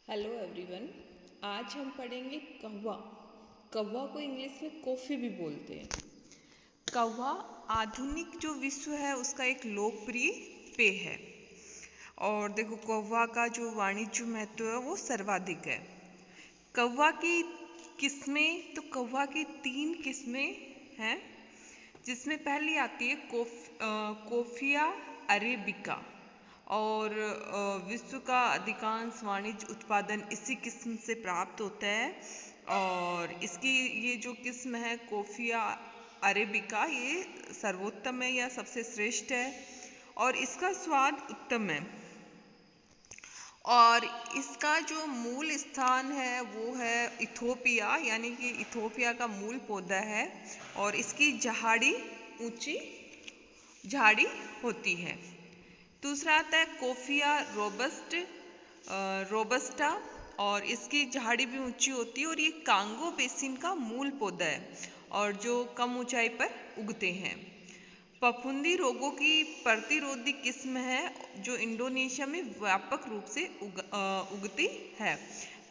Hello everyone. आज हम पढ़ेंगे कौवा। कौवा को इंग्लिश में कॉफ़ी भी बोलते हैं। कौवा आधुनिक जो विश्व है उसका एक लोकप्रिय पेय है। और देखो, कौवा का जो वाणिज्य महत्व है वो सर्वाधिक है। कौवा की किस्में, तो कौवा की 3 किस्में हैं, जिसमें पहली आती है कोफिया अरेबिका। और विश्व का अधिकांश वाणिज्य उत्पादन इसी किस्म से प्राप्त होता है। और इसकी ये जो किस्म है कोफिया अरेबिका, ये सर्वोत्तम है या सबसे श्रेष्ठ है और इसका स्वाद उत्तम है। और इसका जो मूल स्थान है वो है इथोपिया, यानी कि इथोपिया का मूल पौधा है। और इसकी ऊंची झाड़ी होती है। दूसरा आता है कोफिया रोबस्टा, और इसकी झाड़ी भी ऊंची होती है और ये कांगो बेसिन का मूल पौधा है और जो कम ऊंचाई पर उगते हैं। फफूंदी रोगों की प्रतिरोधी किस्म है जो इंडोनेशिया में व्यापक रूप से उगती है।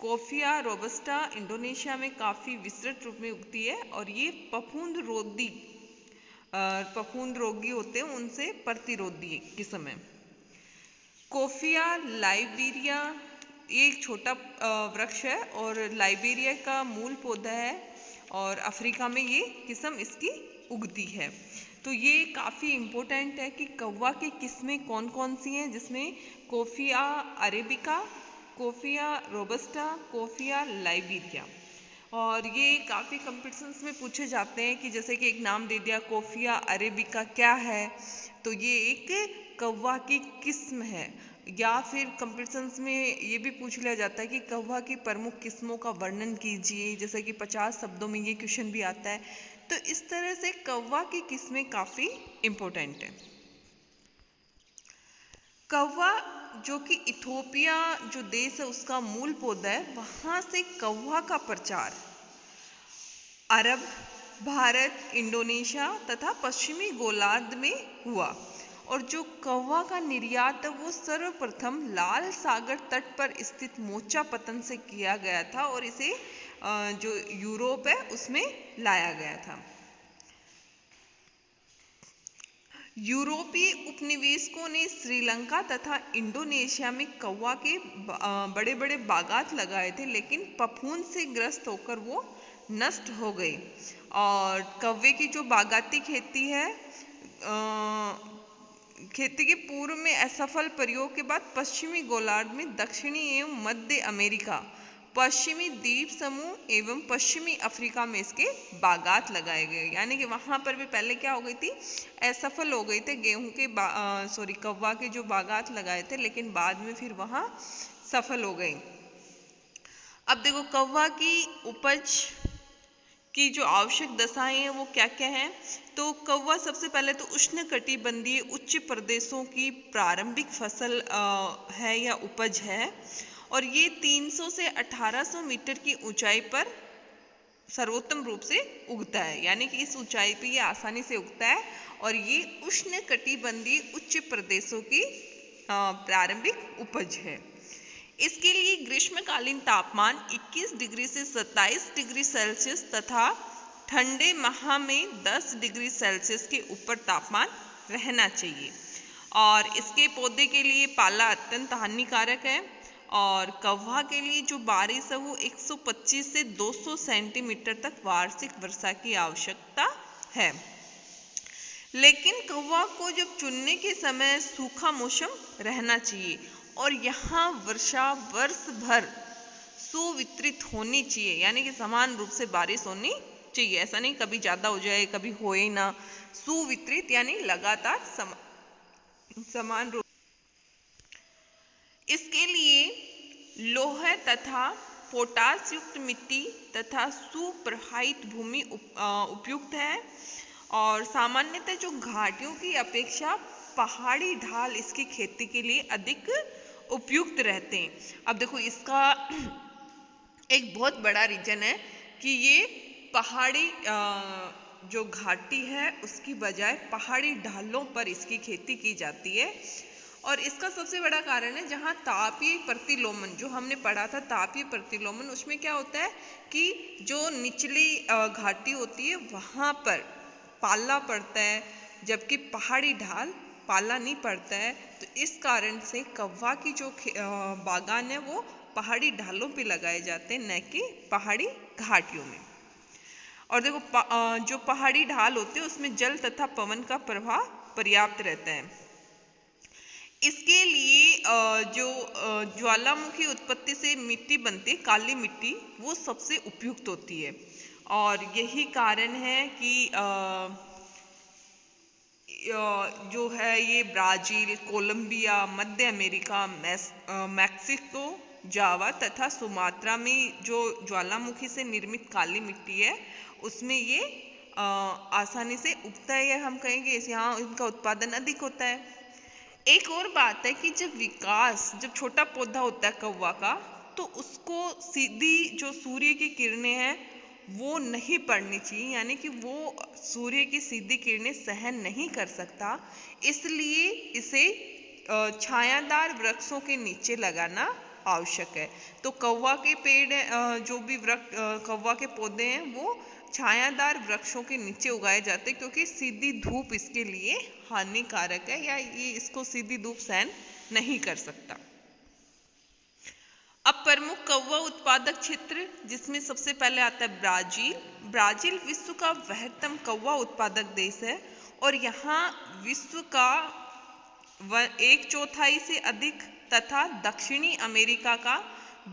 कोफिया रोबस्टा इंडोनेशिया में काफ़ी विस्तृत रूप में उगती है और ये फफूंद रोगी होते हैं उनसे प्रतिरोधी किस्म है। कोफिया लाइबेरिया, ये एक छोटा वृक्ष है और लाइबेरिया का मूल पौधा है और अफ्रीका में ये किस्म इसकी उगती है। तो ये काफ़ी इम्पोर्टेंट है कि कौवा की किस्में कौन कौन सी हैं, जिसमें कोफिया अरेबिका, कोफिया रोबस्टा, कोफिया लाइबेरिया। और ये काफ़ी कंपटीशंस में पूछे जाते हैं कि जैसे कि एक नाम दे दिया कोफिया अरेबिका क्या है, तो ये एक कौवा की किस्म है। या फिर कंपटीशंस में ये भी पूछ लिया जाता है कि कौवा की प्रमुख किस्मों का वर्णन कीजिए, जैसे कि 50 शब्दों में ये क्वेश्चन भी आता है। तो इस तरह से कौवा की किस्में काफ़ी इम्पोर्टेंट है। कौवा जो कि इथोपिया जो देश है उसका मूल पौधा है, वहाँ से कौवा का प्रचार अरब, भारत, इंडोनेशिया तथा पश्चिमी गोलार्ध में हुआ। और जो कौवा का निर्यात है वो सर्वप्रथम लाल सागर तट पर स्थित मोचा पत्तन से किया गया था और इसे जो यूरोप है उसमें लाया गया था। यूरोपीय उपनिवेशकों ने श्रीलंका तथा इंडोनेशिया में कौवा के बड़े बड़े बागात लगाए थे, लेकिन फफूंद से ग्रस्त होकर वो नष्ट हो गई। और कौवे की जो बागाती खेती है, खेती के पूर्व में असफल प्रयोग के बाद पश्चिमी गोलार्ध में दक्षिणी एवं मध्य अमेरिका, पश्चिमी द्वीप समूह एवं पश्चिमी अफ्रीका में इसके बागात लगाए गए। यानी कि वहाँ पर भी पहले क्या हो गई थी, असफल हो गए थे गेहूं के कौवा के जो बागात लगाए थे, लेकिन बाद में फिर वहाँ सफल हो गई। अब देखो, कौवा की उपज की जो आवश्यक दशाएं हैं वो क्या क्या हैं। तो कौवा सबसे पहले तो उष्णकटिबंधीय उच्च प्रदेशों की प्रारंभिक फसल है या उपज है, और ये 300 से 1800 मीटर की ऊंचाई पर सर्वोत्तम रूप से उगता है। यानी कि इस ऊंचाई पे ये आसानी से उगता है और ये उष्णकटिबंधीय उच्च प्रदेशों की प्रारंभिक उपज है। इसके लिए ग्रीष्मकालीन तापमान 21 डिग्री से 27 डिग्री सेल्सियस तथा ठंडे माह में 10 डिग्री सेल्सियस के ऊपर तापमान रहना चाहिए। और इसके पौधे के लिए पाला अत्यंत हानिकारक है। और कौवा के लिए जो बारिश है वो 125 से 200 सेंटीमीटर तक वार्षिक वर्षा की आवश्यकता है। लेकिन कौवा को जब चुनने के समय सूखा मौसम रहना चाहिए और यहाँ वर्षा वर्ष भर सुवितरित होनी चाहिए, यानी कि समान रूप से बारिश होनी चाहिए। ऐसा नहीं कभी ज़्यादा हो जाए कभी होए ना, सुवितरित यानी लगातार समान रूप। इसके लिए लोह तथा पोटास युक्त मिट्टी तथा सुप्रवाहित भूमि उपयुक्त है। और सामान्यतः जो घाटियों की अपेक्षा पहाड़ी ढाल इसकी खेती के लिए अधिक उपयुक्त रहते हैं। अब देखो, इसका एक बहुत बड़ा रीजन है कि ये पहाड़ी जो घाटी है उसकी बजाय पहाड़ी ढालों पर इसकी खेती की जाती है। और इसका सबसे बड़ा कारण है जहाँ तापीय प्रतिलोमन, जो हमने पढ़ा था तापीय प्रतिलोमन, उसमें क्या होता है कि जो निचली घाटी होती है वहाँ पर पाला पड़ता है, जबकि पहाड़ी ढाल पाला नहीं पड़ता है। तो इस कारण से कौवा की जो बागान है वो पहाड़ी ढालों पे लगाए जाते हैं, न कि पहाड़ी घाटियों में। और देखो जो पहाड़ी ढाल होते हैं उसमें जल तथा पवन का प्रवाह पर्याप्त रहता है। इसके लिए जो ज्वालामुखी उत्पत्ति से मिट्टी बनती है, काली मिट्टी, वो सबसे उपयुक्त होती है। और यही कारण है कि जो है ये ब्राज़ील, कोलंबिया, मध्य अमेरिका, मैक्सिको, जावा तथा सुमात्रा में जो ज्वालामुखी से निर्मित काली मिट्टी है उसमें ये आसानी से उगता है, या हम कहेंगे यहाँ इनका उत्पादन अधिक होता है। एक और बात है कि जब छोटा पौधा होता है कौवा का, तो उसको सीधी जो सूर्य की किरणें हैं वो नहीं पड़नी चाहिए, यानी कि वो सूर्य की सीधी किरणें सहन नहीं कर सकता, इसलिए इसे छायादार वृक्षों के नीचे लगाना आवश्यक है। तो कौवा के पेड़, जो भी कौवा के पौधे हैं वो छायादार वृक्षों के नीचे उगाए जाते हैं, क्योंकि सीधी धूप इसके लिए हानिकारक है, या ये इसको सीधी धूप सहन नहीं कर सकता। अब प्रमुख कौवा उत्पादक क्षेत्र, जिसमें सबसे पहले आता है ब्राज़ील। ब्राज़ील विश्व का वृहत्तम कौवा उत्पादक देश है और यहाँ विश्व का 1/4 से अधिक तथा दक्षिणी अमेरिका का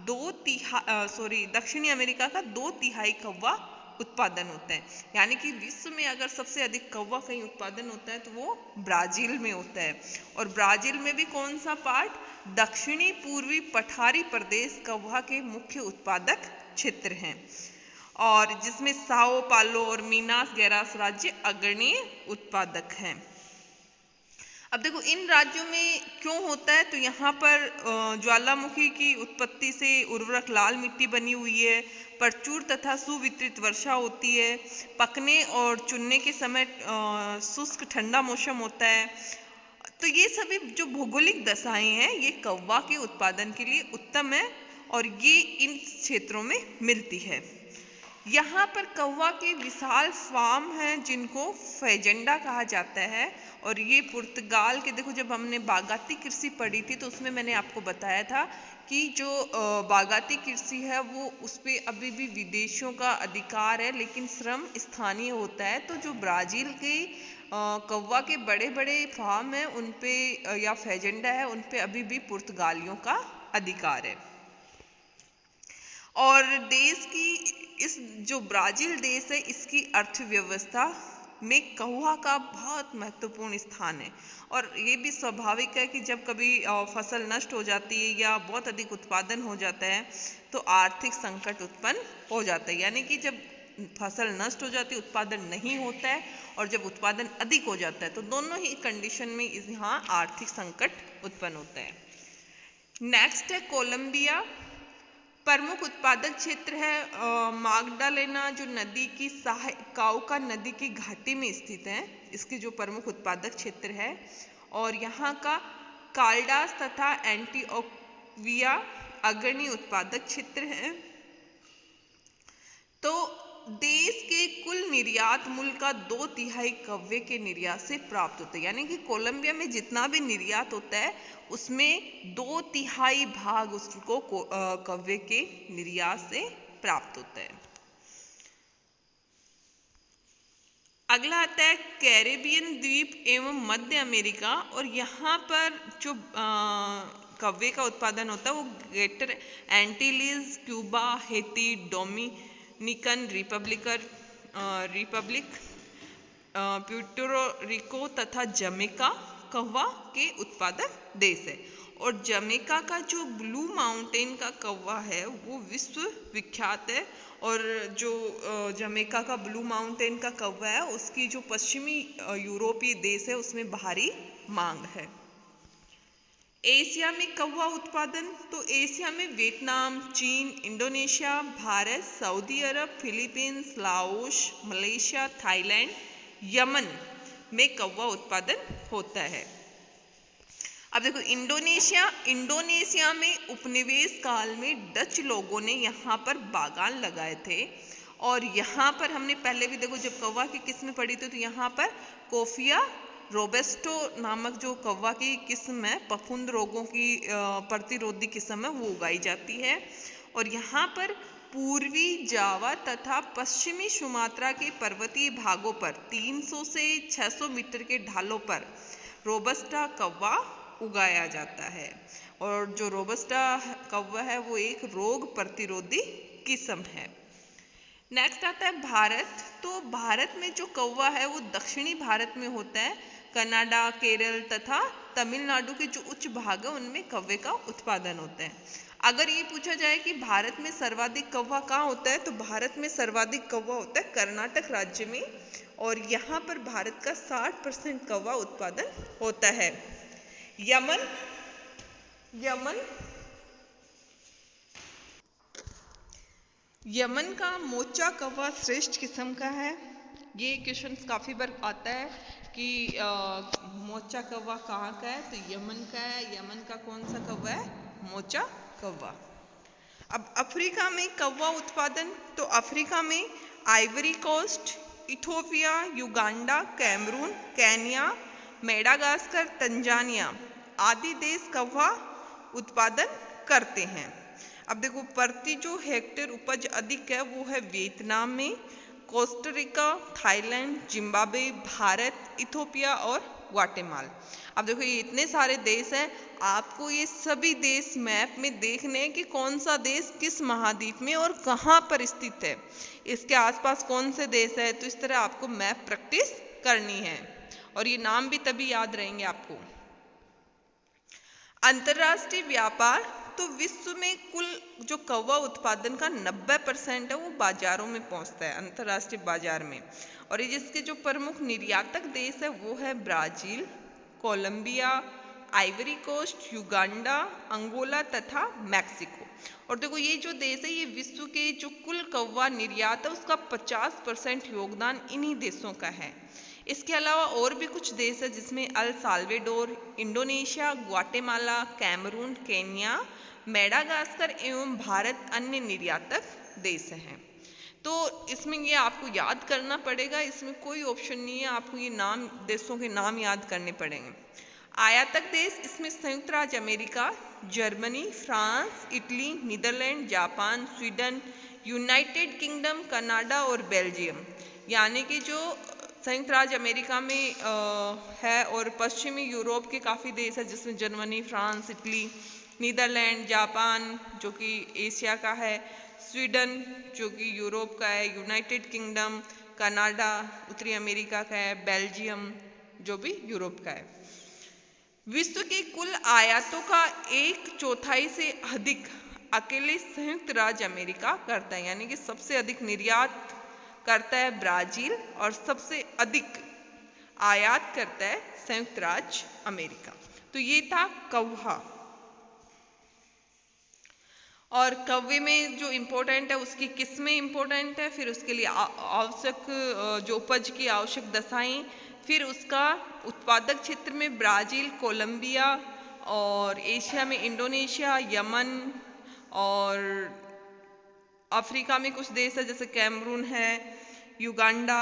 2/3 कौवा उत्पादन होता है। यानी कि विश्व में अगर सबसे अधिक कौवा कहीं उत्पादन होता है तो वो ब्राज़ील में होता है। और ब्राज़ील में भी कौन सा पार्ट? दक्षिणी पूर्वी पठारी प्रदेश कौवा के मुख्य उत्पादक क्षेत्र हैं, और जिसमें साओ पालो और मीनास गेरास राज्य अग्रणी उत्पादक हैं। अब देखो इन राज्यों में क्यों होता है, तो यहाँ पर ज्वालामुखी की उत्पत्ति से उर्वरक लाल मिट्टी बनी हुई है, प्रचुर तथा सुवितरित वर्षा होती है, पकने और चुनने के समय शुष्क ठंडा मौसम होता है। तो ये सभी जो भौगोलिक दशाएं हैं ये कौवा के उत्पादन के लिए उत्तम है और ये इन क्षेत्रों में मिलती है। यहाँ पर कौवा के विशाल फार्म हैं जिनको फेजेंडा कहा जाता है, और ये पुर्तगाल के, देखो जब हमने बागाती कृषि पढ़ी थी तो उसमें मैंने आपको बताया था कि जो बागाती कृषि है वो उस पर अभी भी विदेशियों का अधिकार है, लेकिन श्रम स्थानीय होता है। तो जो ब्राज़ील के कौवा के बड़े बड़े फार्म हैं उन पे या फेजेंडा है उन पे अभी भी पुर्तगालियों का अधिकार है। और देश की इस जो ब्राज़ील देश है इसकी अर्थव्यवस्था में कौवा का बहुत महत्वपूर्ण स्थान है, और ये भी स्वाभाविक है कि जब कभी फसल नष्ट हो जाती है या बहुत अधिक उत्पादन हो जाता है तो आर्थिक संकट उत्पन्न हो जाता है। यानी कि जब फसल नष्ट हो जाती है, उत्पादन नहीं होता है, और जब उत्पादन अधिक हो जाता है तो दोनों ही कंडीशन में यहाँ आर्थिक संकट उत्पन्न होता है। नेक्स्ट है कोलंबिया। प्रमुख उत्पादक क्षेत्र है माग्डालेना, जो नदी की काउका नदी की घाटी में स्थित है, इसकी जो प्रमुख उत्पादक क्षेत्र है। और यहाँ का काल्डास तथा एंटीओक्विया अग्रणी उत्पादक क्षेत्र है। तो देश के कुल निर्यात मूल्य का 2/3 कौवे के निर्यात से प्राप्त होता है। यानी कि कोलंबिया में जितना भी निर्यात होता है उसमें 2/3 भाग उसको कौवे के निर्यात से प्राप्त होता है। अगला आता है कैरेबियन द्वीप एवं मध्य अमेरिका, और यहाँ पर जो कौवे का उत्पादन होता है वो Greater Antilles, Cuba, Haiti, Dominican Republic, Puerto Rico तथा जमैका कौवा के उत्पादक देश है। और जमैका का जो ब्लू माउंटेन का कौवा है वो विश्व विख्यात है, और जो जमैका का ब्लू माउंटेन का कौवा है उसकी जो पश्चिमी यूरोपीय देश है उसमें भारी मांग है। एशिया में कौवा उत्पादन, तो एशिया में वियतनाम, चीन, Indonesia, Bharat, Saudi Arab, Philippines, Laos, Malaysia, Thailand, Yemen में कौवा उत्पादन होता है। अब देखो इंडोनेशिया में उपनिवेश काल में डच लोगों ने यहाँ पर बागान लगाए थे और यहाँ पर हमने पहले भी देखो जब कौवा की किस्में पढ़ी थी तो यहाँ पर कोफिया रोबेस्टो नामक जो कौवा की किस्म है, फफूंद रोगों की प्रतिरोधी किस्म है, वो उगाई जाती है। और यहाँ पर पूर्वी जावा तथा पश्चिमी सुमात्रा के पर्वतीय भागों पर 300 से 600 मीटर के ढालों पर रोबस्टा कौवा उगाया जाता है। और जो रोबस्टा कौवा है वो एक रोग प्रतिरोधी किस्म है। नेक्स्ट आता है भारत। तो भारत में जो कौवा है वो दक्षिणी भारत में होता है। कनाडा, केरल तथा तमिलनाडु के जो उच्च भाग है उनमें कौवे का उत्पादन होता है। अगर ये पूछा जाए कि भारत में सर्वाधिक कौवा कहाँ होता है, तो भारत में सर्वाधिक कौवा होता है कर्नाटक राज्य में और यहाँ पर भारत का 60% कौवा उत्पादन होता है। यमन का मोचा कौवा श्रेष्ठ किस्म का है। ये क्वेश्चन काफ़ी बार आता है कि मोचा कौवा कहाँ का है, तो यमन का है। यमन का कौन सा कौवा है? मोचा कौवा। अब अफ्रीका में कौवा उत्पादन, तो अफ्रीका में Ivory Coast, Ethiopia, Uganda, Cameroon, Kenya, Madagascar, Tanzania आदि देश कौवा उत्पादन करते हैं। अब देखो प्रति जो हेक्टेयर उपज अधिक है वो है वियतनाम में, Costa Rica, Thailand, Zimbabwe, Bharat, Ethiopia और ग्वाटेमाला। अब देखो ये इतने सारे देश हैं, आपको ये सभी देश मैप में देखने हैं कि कौन सा देश किस महाद्वीप में और कहाँ पर स्थित है, इसके आसपास कौन से देश है। तो इस तरह आपको मैप प्रैक्टिस करनी है और ये नाम भी तभी याद रहेंगे आपको। अंतर्राष्ट्रीय व्यापार, तो विश्व में कुल जो कौवा उत्पादन का 90% है वो बाजारों में पहुंचता है, अंतर्राष्ट्रीय बाजार में। और ये जिसके जो प्रमुख निर्यातक देश है वो है Brazil, Colombia, Ivory Coast, Uganda, Angola तथा मैक्सिको। और देखो ये जो देश है ये विश्व के जो कुल कौवा निर्यात है उसका 50% योगदान इन्हीं देशों का है। इसके अलावा और भी कुछ देश है जिसमें El Salvador, Indonesia, Guatemala, Cameroon, Kenya, Madagascar एवं भारत अन्य निर्यातक देश हैं। तो इसमें ये आपको याद करना पड़ेगा, इसमें कोई ऑप्शन नहीं है, आपको ये नाम देशों के नाम याद करने पड़ेंगे। आयातक देश, इसमें संयुक्त राज्य America, Germany, France, Italy, Netherlands, Japan, Sweden, United Kingdom, Canada और बेल्जियम। यानी कि जो संयुक्त राज्य अमेरिका में है और पश्चिमी यूरोप के काफ़ी देश है जिसमें Germany, France, Italy, Netherlands, Japan जो कि एशिया का है, स्वीडन जो कि यूरोप का है, यूनाइटेड किंगडम, कनाडा उत्तरी अमेरिका का है, बेल्जियम जो भी यूरोप का है। विश्व के कुल आयातों का 1/4 से अधिक अकेले संयुक्त राज्य अमेरिका करता है, यानी कि सबसे अधिक निर्यात करता है ब्राजील और सबसे अधिक आयात करता है संयुक्त राज्य अमेरिका। तो ये था कौवा। और कौवे में जो इम्पोर्टेंट है उसकी किस्में इम्पोर्टेंट है, फिर उसके लिए आवश्यक जो उपज की आवश्यक दशाएं, फिर उसका उत्पादक क्षेत्र में ब्राजील, कोलंबिया और एशिया में इंडोनेशिया, यमन और अफ्रीका में कुछ देश है जैसे कैमरून है, युगांडा,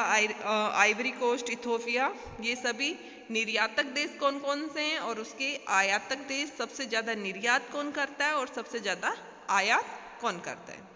आइवरी कोस्ट, इथोपिया। ये सभी निर्यातक देश कौन कौन से हैं और उसके आयातक देश, सबसे ज़्यादा निर्यात कौन करता है और सबसे ज़्यादा आयात कौन करता है।